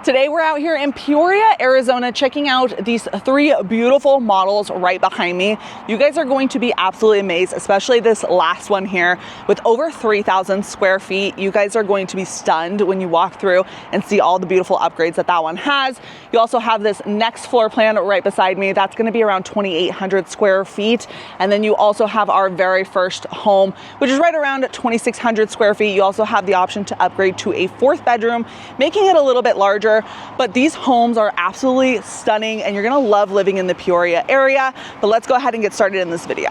Today we're out here in Peoria, Arizona, checking out these three beautiful models right behind me. You guys are going to be absolutely amazed, especially this last one here with over 3,000 square feet. You guys are going to be stunned when you walk through and see all the beautiful upgrades that that one has. You also have this next floor plan right beside me. That's going to be around 2,800 square feet. And then you also have our very first home, which is right around 2,600 square feet. You also have the option to upgrade to a fourth bedroom, making it a little bit larger. But these homes are absolutely stunning and you're gonna love living in the Peoria area. But let's go ahead and get started in this video.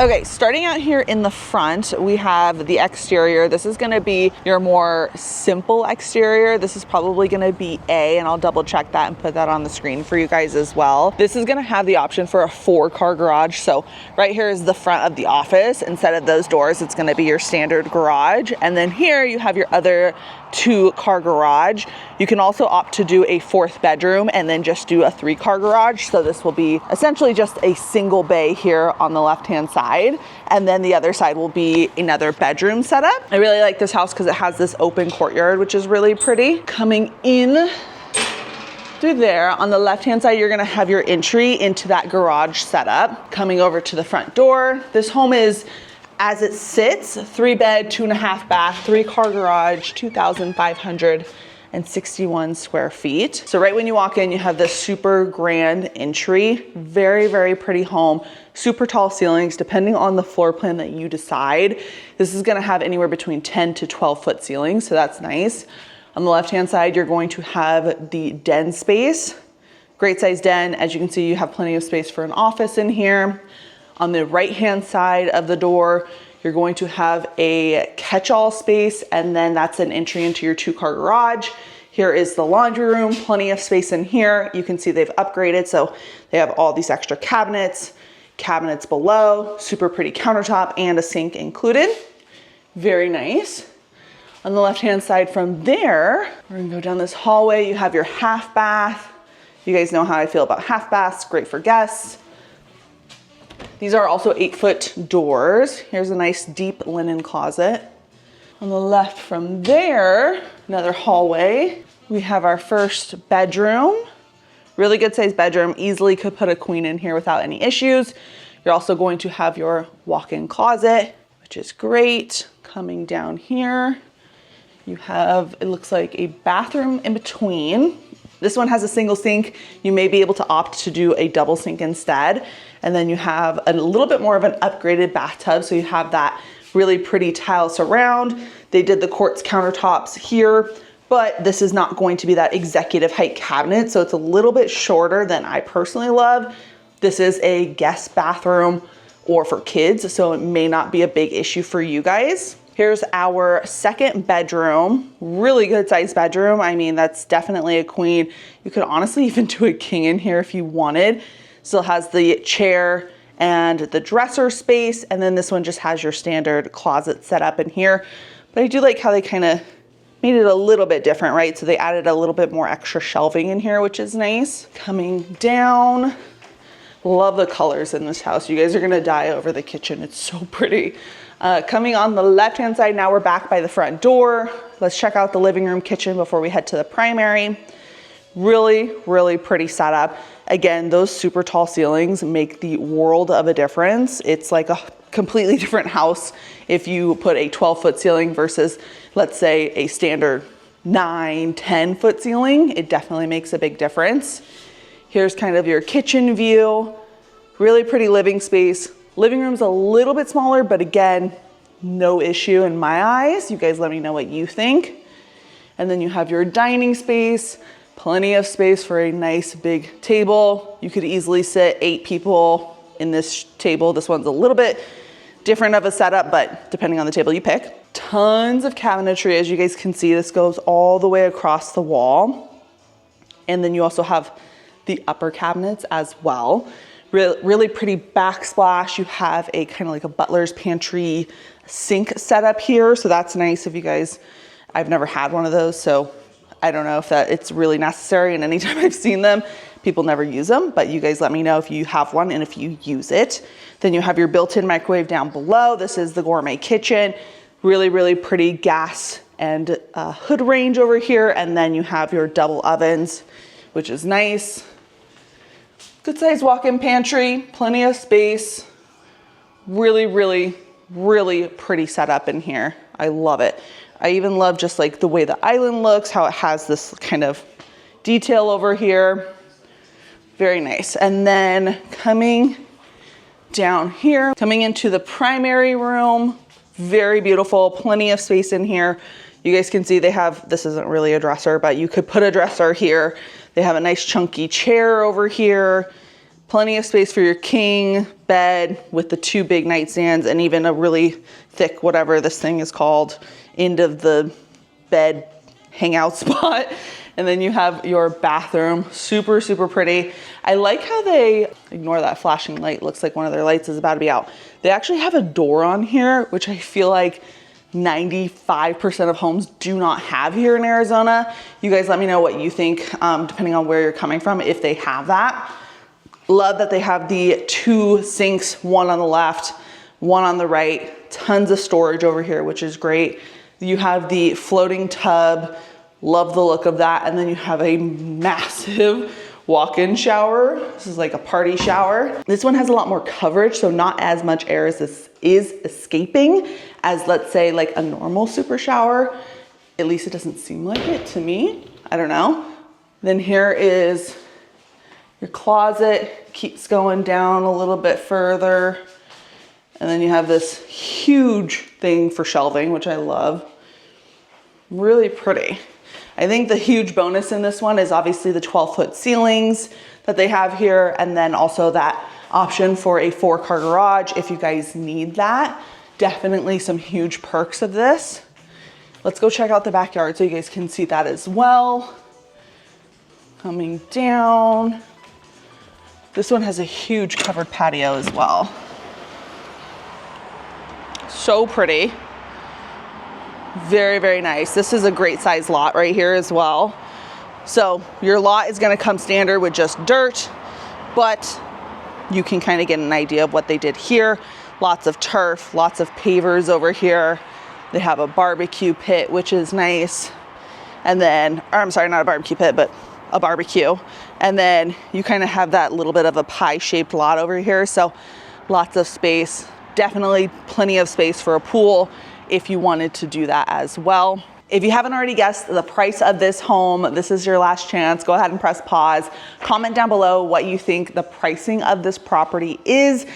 Okay, starting out here in the front, we have the exterior. This is gonna be your more simple exterior. This is probably gonna be A, and I'll double check that and put that on the screen for you guys as well. This is gonna have the option for a 4-car garage. So right here is the front of the office. Instead of those doors, it's gonna be your standard garage. And then here you have your other 2-car garage. You can also opt to do a 4th bedroom and then just do a 3-car garage. So this will be essentially just a single bay here on the left-hand side. And then the other side will be another bedroom setup. I really like this house because it has this open courtyard, which is really pretty. Coming in through there, on the left-hand side, you're gonna have your entry into that garage setup. Coming over to the front door, this home is, as it sits, 3-bed, 2.5 bath, 3-car garage, 2,561 square feet. So right when you walk in, you have this super grand entry. Very, very pretty home. Super tall ceilings, depending on the floor plan that you decide. This is gonna have anywhere between 10 to 12 foot ceilings, so that's nice. On the left-hand side, you're going to have the den space. Great size den. As you can see, you have plenty of space for an office in here. On the right-hand side of the door, you're going to have a catch-all space, and then that's an entry into your 2-car garage. Here is the laundry room, plenty of space in here. You can see they've upgraded, so they have all these extra cabinets below, super pretty countertop, and a sink included. Very nice. On the left-hand side from there, we're gonna go down this hallway. You have your half bath. You guys know how I feel about half baths, great for guests. These are also 8-foot doors. Here's a nice deep linen closet. On the left from there, another hallway. We have our first bedroom. Really good sized bedroom. Easily could put a queen in here without any issues. You're also going to have your walk-in closet, which is great. Coming down here, you have, it looks like a bathroom in between. This one has a single sink. You may be able to opt to do a double sink instead. And then you have a little bit more of an upgraded bathtub. So you have that really pretty tile surround. They did the quartz countertops here, but this is not going to be that executive height cabinet. So it's a little bit shorter than I personally love. This is a guest bathroom or for kids, so it may not be a big issue for you guys. Here's our second bedroom, really good sized bedroom. I mean, that's definitely a queen. You could honestly even do a king in here if you wanted. Still has the chair and the dresser space. And then this one just has your standard closet set up in here. But I do like how they kind of made it a little bit different, right? So they added a little bit more extra shelving in here, which is nice. Coming down, love the colors in this house. You guys are gonna die over the kitchen. It's so pretty. Coming on the left-hand side, now we're back by the front door. Let's check out the living room kitchen before we head to the primary. Really, really pretty setup. Again, those super tall ceilings make the world of a difference. It's like a completely different house if you put a 12-foot ceiling versus, let's say, a standard 9, 10-foot ceiling. It definitely makes a big difference. Here's kind of your kitchen view. Really pretty living space. Living room's a little bit smaller, but again, no issue in my eyes. You guys let me know what you think. And then you have your dining space, plenty of space for a nice big table. You could easily sit 8 people in this table. This one's a little bit different of a setup, but depending on the table you pick. Tons of cabinetry, as you guys can see. This goes all the way across the wall. And then you also have the upper cabinets as well. Really pretty backsplash. You have a kind of like a butler's pantry sink setup here. So that's nice if you guys, I've never had one of those, so I don't know if it's really necessary. And anytime I've seen them, people never use them, but you guys let me know if you have one and if you use it. Then you have your built-in microwave down below. This is the gourmet kitchen. Really pretty gas and hood range over here. And then you have your double ovens, which is nice. Good size walk-in pantry, plenty of space. Really pretty setup in here. I love it. I even love just like the way the island looks, how it has this kind of detail over here. Very nice. And then coming down here, coming into the primary room, very beautiful, plenty of space in here. You guys can see they have, this isn't really a dresser, but you could put a dresser here. They have a nice chunky chair over here. Plenty of space for your king bed with the 2 big nightstands and even a really thick, whatever this thing is called, end of the bed hangout spot. And then you have your bathroom, super pretty. I like how they, ignore that flashing light, looks like one of their lights is about to be out. They actually have a door on here, which I feel like 95% of homes do not have here in Arizona. You guys let me know what you think, depending on where you're coming from, if they have that. Love that they have the 2 sinks, one on the left, one on the right. Tons of storage over here, which is great. You have the floating tub. Love the look of that. And then you have a massive walk-in shower. This is like a party shower. This one has a lot more coverage, so not as much air as this is escaping as, let's say, like a normal super shower. At least it doesn't seem like it to me. I don't know. Then here is your closet. Keeps going down a little bit further. And then you have this huge thing for shelving, which I love. Really pretty. I think the huge bonus in this one is obviously the 12-foot ceilings that they have here, and then also that option for a 4-car garage if you guys need that. Definitely some huge perks of this. Let's go check out the backyard so you guys can see that as well. Coming down. This one has a huge covered patio as well. So pretty. Very nice. This is a great size lot right here as well. So your lot is going to come standard with just dirt, but you can kind of get an idea of what they did here. Lots of turf, lots of pavers over here. They have a barbecue pit, which is nice. And then, or I'm sorry, not a barbecue pit, but a barbecue. And then you kind of have that little bit of a pie-shaped lot over here. So lots of space, definitely plenty of space for a pool if you wanted to do that as well. If you haven't already guessed the price of this home, this is your last chance. Go ahead and press pause. Comment down below what you think the pricing of this property is.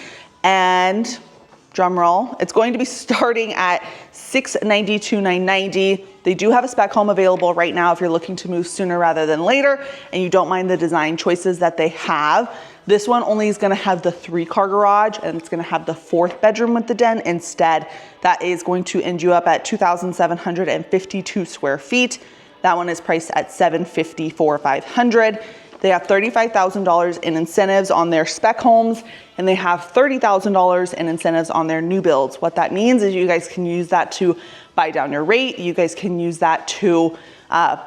And drum roll, it's going to be starting at $692,990. They do have a spec home available right now if you're looking to move sooner rather than later and you don't mind the design choices that they have. This one only is gonna have the 3-car garage and it's gonna have the 4th bedroom with the den instead. That is going to end you up at 2,752 square feet. That one is priced at $750 for $500. They have $35,000 in incentives on their spec homes and they have $30,000 in incentives on their new builds. What that means is you guys can use that to buy down your rate. You guys can use that to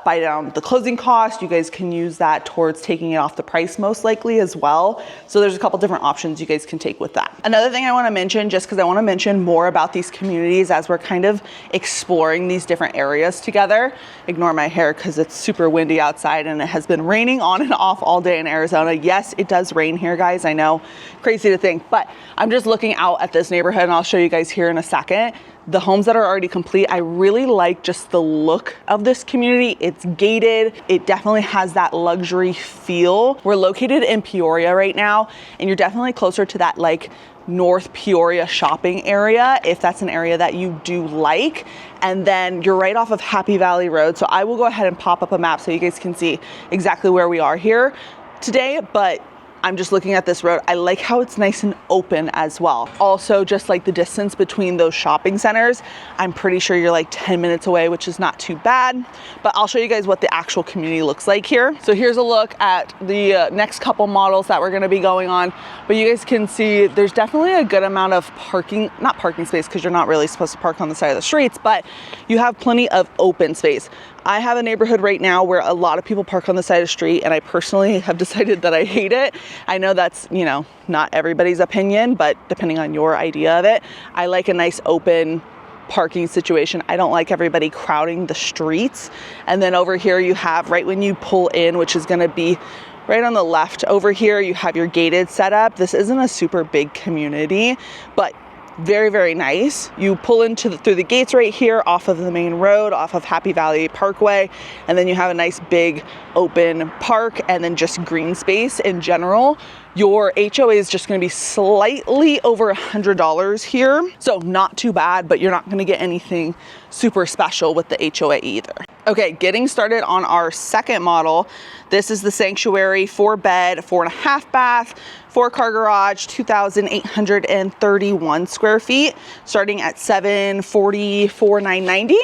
buy down the closing cost. You guys can use that towards taking it off the price most likely as well. So there's a couple different options you guys can take with that. Another thing I want to mention, just because I want to mention more about these communities as we're kind of exploring these different areas together. Ignore my hair because it's super windy outside and it has been raining on and off all day in Arizona. Yes, it does rain here, guys. I know, crazy to think, but I'm just looking out at this neighborhood and I'll show you guys here in a second. The homes that are already complete, I really like just the look of this community. It's gated. It definitely has that luxury feel. We're located in Peoria right now, and you're definitely closer to that like North Peoria shopping area, if that's an area that you do like. And then you're right off of Happy Valley Road. So I will go ahead and pop up a map so you guys can see exactly where we are here today, but I'm just looking at this road. I like how it's nice and open as well. Also, just like the distance between those shopping centers, I'm pretty sure you're like 10 minutes away, which is not too bad. But I'll show you guys what the actual community looks like here. So here's a look at the next couple models that we're gonna be going on. But you guys can see there's definitely a good amount of parking, not parking space, because you're not really supposed to park on the side of the streets, but you have plenty of open space. I have a neighborhood right now where a lot of people park on the side of the street, and I personally have decided that I hate it. I know that's, you know, not everybody's opinion, but depending on your idea of it, I like a nice open parking situation. I don't like everybody crowding the streets. And then over here you have, right when you pull in, which is gonna be right on the left over here, you have your gated setup. This isn't a super big community, but very, very nice. You pull into through the gates right here off of the main road, off of Happy Valley Parkway, and then you have a nice big open park and then just green space in general. Your HOA is just gonna be slightly over $100 here. So not too bad, but you're not gonna get anything super special with the HOA either. Okay, getting started on our second model. This is the Sanctuary 4-bed, 4.5 bath, 4-car garage, 2,831 square feet, starting at $744,990.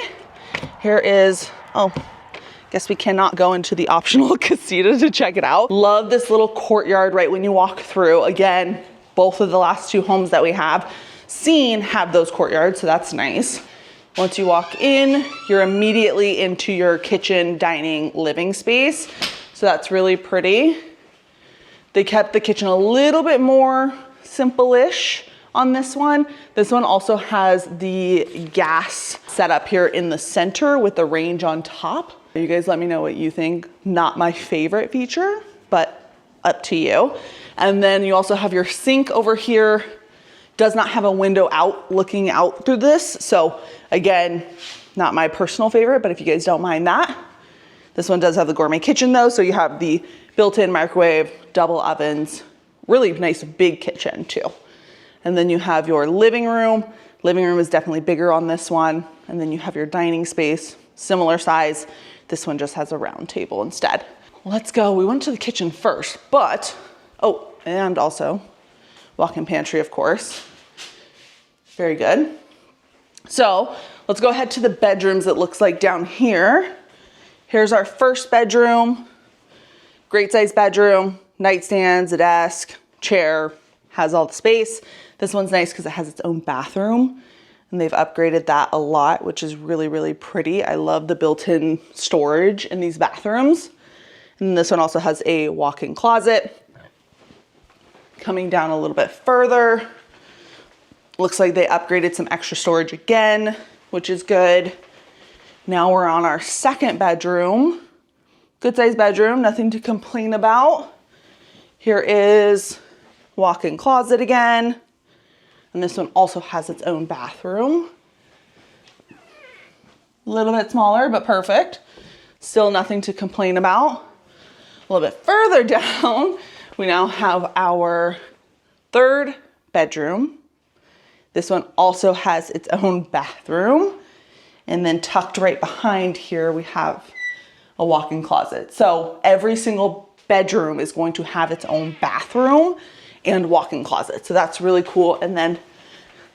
Here is, oh, guess we cannot go into the optional casita to check it out. Love this little courtyard right when you walk through. Again, both of the last two homes that we have seen have those courtyards, so that's nice. Once you walk in, you're immediately into your kitchen, dining, living space. So that's really pretty. They kept the kitchen a little bit more simple-ish on this one. This one also has the gas setup here in the center with the range on top. You guys let me know what you think. Not my favorite feature, but up to you. And then you also have your sink over here. Does not have a window out, looking out through this. So again, not my personal favorite, but if you guys don't mind that. This one does have the gourmet kitchen though. So you have the built-in microwave, double ovens, really nice big kitchen too. And then you have your living room. Living room is definitely bigger on this one. And then you have your dining space, similar size. This one just has a round table instead. Let's go. We went to the kitchen first, but, oh, and also walk-in pantry, of course. Very good. So let's go ahead to the bedrooms. It looks like down here. Here's our first bedroom. Great size bedroom, nightstands, a desk, chair, has all the space. This one's nice because it has its own bathroom, and they've upgraded that a lot, which is really, really pretty. I love the built-in storage in these bathrooms. And this one also has a walk-in closet. Coming down a little bit further, looks like they upgraded some extra storage again, which is good. Now we're on our second bedroom. Good sized bedroom, nothing to complain about. Here is walk-in closet again. And this one also has its own bathroom. A little bit smaller, but perfect. Still nothing to complain about. A little bit further down, we now have our third bedroom. This one also has its own bathroom. And then tucked right behind here, we have a walk-in closet. So every single bedroom is going to have its own bathroom and walk-in closet. So that's really cool. And then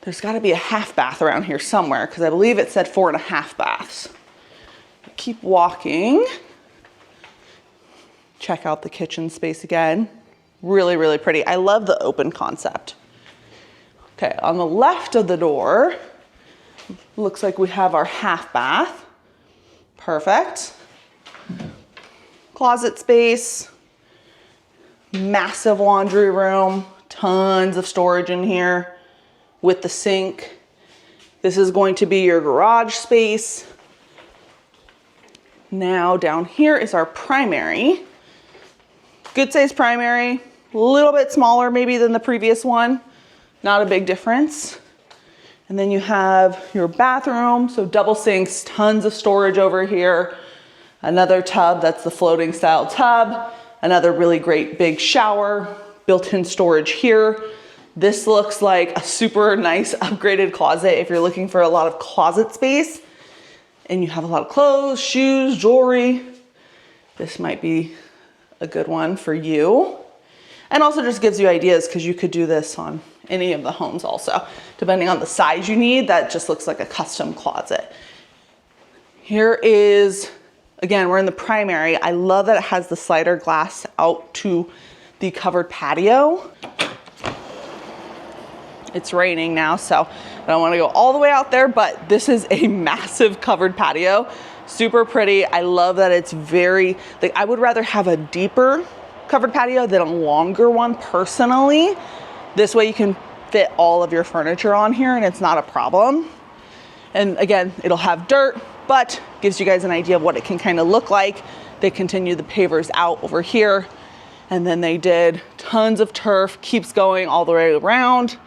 there's gotta be a half bath around here somewhere because I believe it said 4.5 baths. Keep walking. Check out the kitchen space again. Really, really pretty. I love the open concept. Okay, on the left of the door, looks like we have our half bath. Perfect. Closet space, massive laundry room, tons of storage in here with the sink. This is going to be your garage space. Now down here is our primary. Good size primary, a little bit smaller maybe than the previous one. Not a big difference. And then you have your bathroom, so double sinks, tons of storage over here. Another tub, that's the floating style tub. Another really great big shower, built-in storage here. This looks like a super nice upgraded closet if you're looking for a lot of closet space and you have a lot of clothes, shoes, jewelry. This might be a good one for you. And also just gives you ideas because you could do this on any of the homes also. Depending on the size you need, that just looks like a custom closet. Here is, again, we're in the primary. I love that it has the slider glass out to the covered patio. It's raining now, so I don't want to go all the way out there, but this is a massive covered patio. Super pretty. I love that it's very, like, I would rather have a deeper covered patio than a longer one personally. This way you can fit all of your furniture on here and it's not a problem. And again, it'll have dirt, but gives you guys an idea of what it can kind of look like. They continue the pavers out over here, and then they did tons of turf, keeps going all the way around.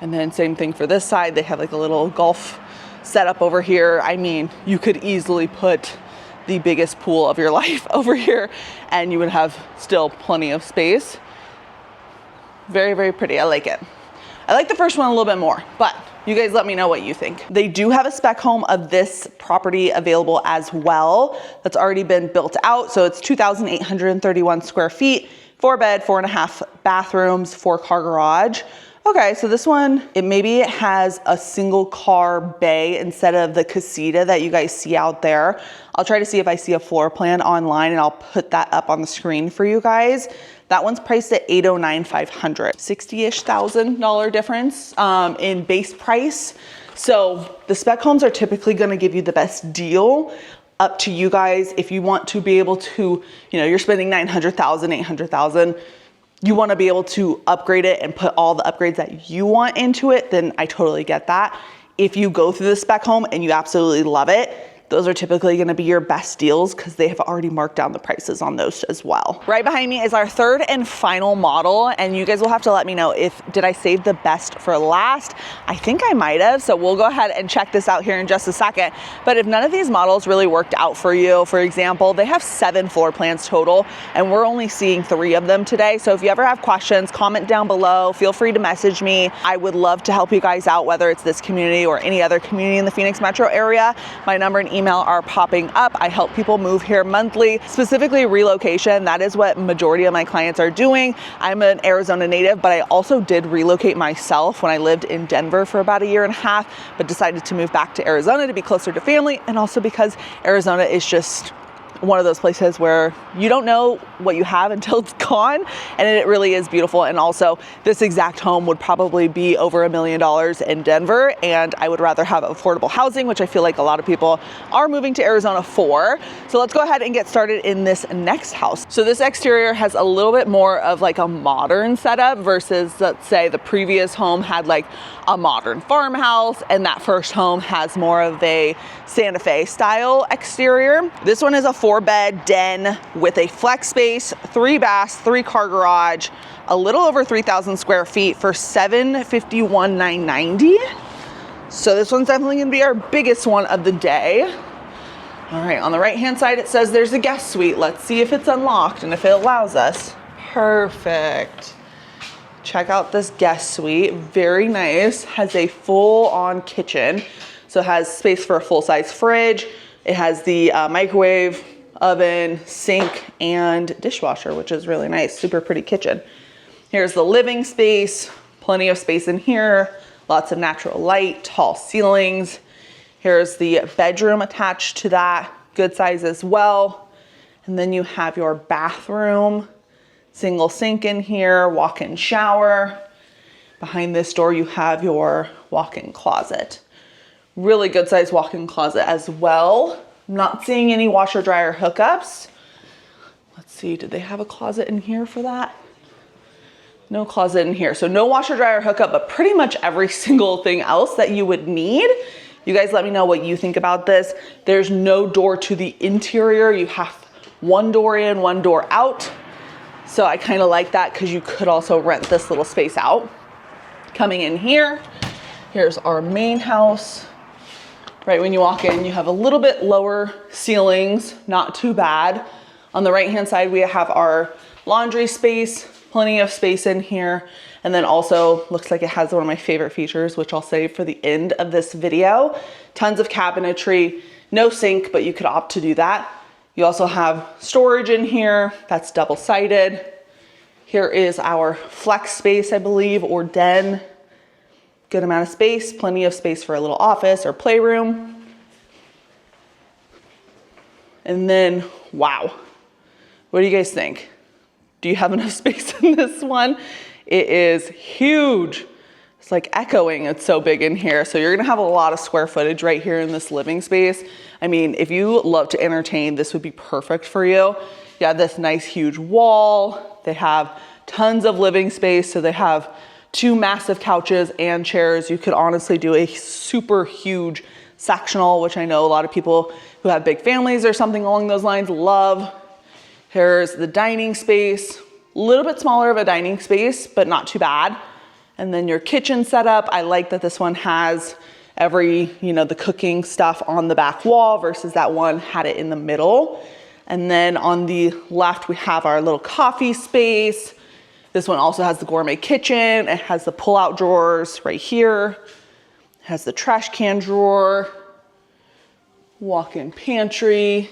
And then same thing for this side. They have like a little golf setup over here. I mean, you could easily put the biggest pool of your life over here and you would have still plenty of space. Very, very pretty. I like it. I like the first one a little bit more, but you guys let me know what you think. They do have a spec home of this property available as well. That's already been built out. So it's 2,831 square feet, 4-bed, 4.5 bathrooms, 4-car garage. Okay, so this one, maybe it has a single car bay instead of the casita that you guys see out there. I'll try to see if I see a floor plan online and I'll put that up on the screen for you guys. That one's priced at $809,500, $60-ish thousand difference in base price. So the spec homes are typically gonna give you the best deal. Up to you guys. If you want to be able to, you know, you're spending $900,000, $800,000, you want to be able to upgrade it and put all the upgrades that you want into it, then I totally get that. If you go through the spec home and you absolutely love it, those are typically going to be your best deals because they have already marked down the prices on those as well. Right behind me is our third and final model, and you guys will have to let me know did I save the best for last? I think I might have, so we'll go ahead and check this out here in just a second. But if none of these models really worked out for you, for example, they have 7 floor plans total, and we're only seeing 3 of them today. So if you ever have questions, comment down below. Feel free to message me. I would love to help you guys out, whether it's this community or any other community in the Phoenix metro area. My number and email are popping up. I help people move here monthly, specifically relocation. That is what majority of my clients are doing. I'm an Arizona native, but I also did relocate myself when I lived in Denver for about 1.5 years, but decided to move back to Arizona to be closer to family, and also because Arizona is just one of those places where you don't know what you have until it's gone, and it really is beautiful. And also this exact home would probably be over $1 million in Denver, and I would rather have affordable housing, which I feel like a lot of people are moving to Arizona for. So let's go ahead and get started in this next house. So this exterior has a little bit more of like a modern setup versus, let's say, the previous home had like a modern farmhouse, and that first home has more of a Santa Fe style exterior. This one is a 4-bed den with a flex space, 3 baths, 3-car garage, a little over 3,000 square feet for $751,990. So this one's definitely gonna be our biggest one of the day. All right, on the right-hand side, it says there's a guest suite. Let's see if it's unlocked and if it allows us. Perfect. Check out this guest suite, very nice. Has a full-on kitchen. So it has space for a full-size fridge. It has the microwave, oven, sink, and dishwasher, which is really nice. Super pretty kitchen. Here's the living space, plenty of space in here, lots of natural light, tall ceilings. Here's the bedroom attached to that, good size as well. And then you have your bathroom, single sink in here, walk-in shower. Behind this door, you have your walk-in closet. Really good size walk-in closet as well. I'm not seeing any washer dryer hookups. Let's see, did they have a closet in here for that? No closet in here. So no washer dryer hookup, but pretty much every single thing else that you would need. You guys let me know what you think about this. There's no door to the interior. You have one door in, one door out. So I kind of like that because you could also rent this little space out. Coming in here, here's our main house. Right when you walk in, you have a little bit lower ceilings, not too bad. On the right-hand side, we have our laundry space, plenty of space in here. And then also looks like it has one of my favorite features, which I'll save for the end of this video. Tons of cabinetry, no sink, but you could opt to do that. You also have storage in here that's double-sided. Here is our flex space, I believe, or den. Good amount of space, plenty of space for a little office or playroom. And then, wow, what do you guys think? Do you have enough space in this one? It is huge. It's like echoing, it's so big in here. So you're gonna have a lot of square footage right here in this living space. I mean, if you love to entertain, this would be perfect for you. You have this nice huge wall. They have tons of living space. So they have 2 massive couches and chairs. You could honestly do a super huge sectional, which I know a lot of people who have big families or something along those lines love. Here's the dining space, a little bit smaller of a dining space, but not too bad. And then your kitchen setup. I like that this one has every, the cooking stuff on the back wall versus that one had it in the middle. And then on the left, we have our little coffee space. This one also has the gourmet kitchen. It has the pull-out drawers right here. It has the trash can drawer, walk-in pantry.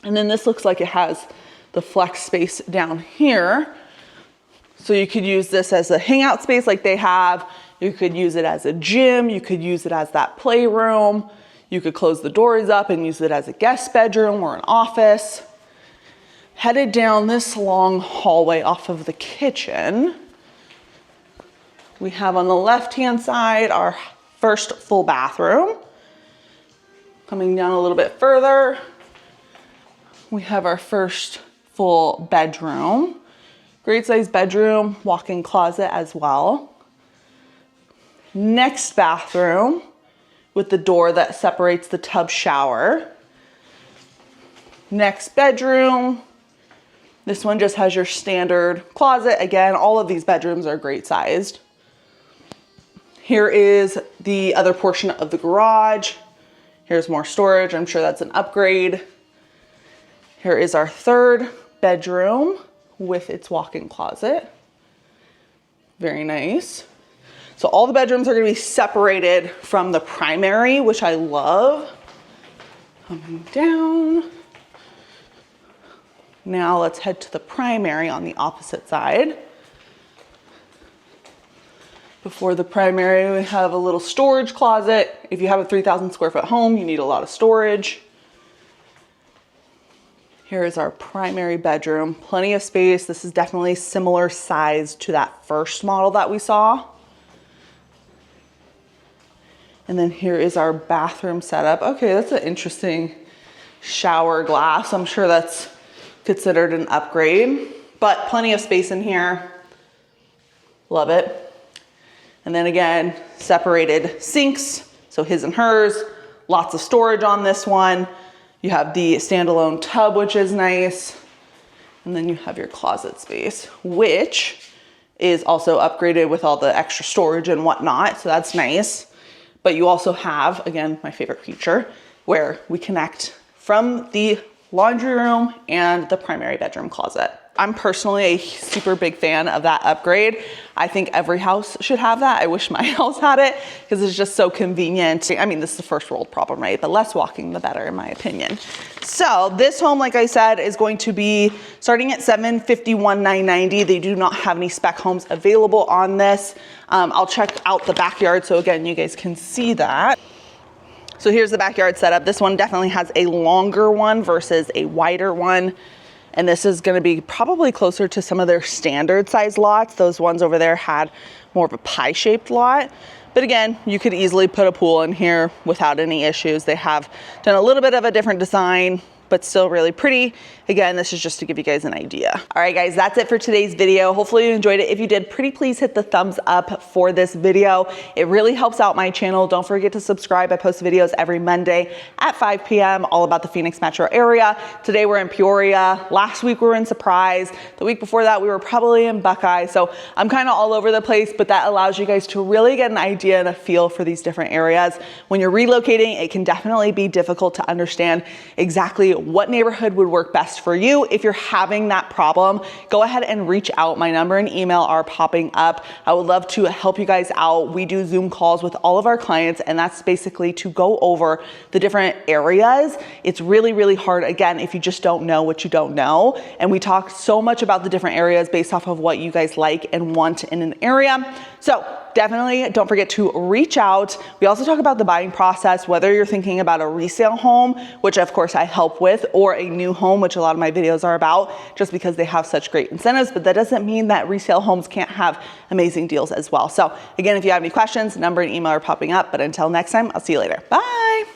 And then this looks like it has the flex space down here. So you could use this as a hangout space like they have. You could use it as a gym. You could use it as that playroom. You could close the doors up and use it as a guest bedroom or an office. Headed down this long hallway off of the kitchen, we have on the left-hand side our first full bathroom. Coming down a little bit further, we have our first full bedroom. Great size bedroom, walk-in closet as well. Next bathroom with the door that separates the tub shower. Next bedroom. This one just has your standard closet. Again, all of these bedrooms are great sized. Here is the other portion of the garage. Here's more storage. I'm sure that's an upgrade. Here is our third bedroom with its walk-in closet. Very nice. So all the bedrooms are going to be separated from the primary, which I love. Coming down. Now let's head to the primary on the opposite side. Before the primary, we have a little storage closet. If you have a 3,000 square foot home, you need a lot of storage. Here is our primary bedroom, plenty of space. This is definitely similar size to that first model that we saw. And then here is our bathroom setup. Okay, that's an interesting shower glass. I'm sure that's considered an upgrade, but plenty of space in here. Love it. And then again, separated sinks. So his and hers, lots of storage on this one. You have the standalone tub, which is nice. And then you have your closet space, which is also upgraded with all the extra storage and whatnot. So that's nice. But you also have, again, my favorite feature, where we connect from the laundry room and the primary bedroom closet. I'm personally a super big fan of that upgrade. I think every house should have that. I wish my house had it because it's just so convenient. I mean, this is a first world problem, right? The less walking, the better, in my opinion. So this home, like I said, is going to be starting at $751,990. They do not have any spec homes available on this. I'll check out the backyard so again, you guys can see that. So here's the backyard setup. This one definitely has a longer one versus a wider one. And this is gonna be probably closer to some of their standard size lots. Those ones over there had more of a pie-shaped lot. But again, you could easily put a pool in here without any issues. They have done a little bit of a different design, but still really pretty. Again, this is just to give you guys an idea. All right, guys, that's it for today's video. Hopefully you enjoyed it. If you did, pretty please hit the thumbs up for this video. It really helps out my channel. Don't forget to subscribe. I post videos every Monday at 5 p.m. all about the Phoenix metro area. Today we're in Peoria. Last week we were in Surprise. The week before that we were probably in Buckeye. So I'm kind of all over the place, but that allows you guys to really get an idea and a feel for these different areas. When you're relocating, it can definitely be difficult to understand exactly what neighborhood would work best for you. If you're having that problem, go ahead and reach out. My number and email are popping up. I would love to help you guys out. We do Zoom calls with all of our clients, and that's basically to go over the different areas. It's really, really hard, again, if you just don't know what you don't know. And we talk so much about the different areas based off of what you guys like and want in an area. So definitely don't forget to reach out. We also talk about the buying process, whether you're thinking about a resale home, which of course I help with, or a new home, which a lot of my videos are about, just because they have such great incentives. But that doesn't mean that resale homes can't have amazing deals as well. So again, if you have any questions, number and email are popping up. But until next time, I'll see you later. Bye.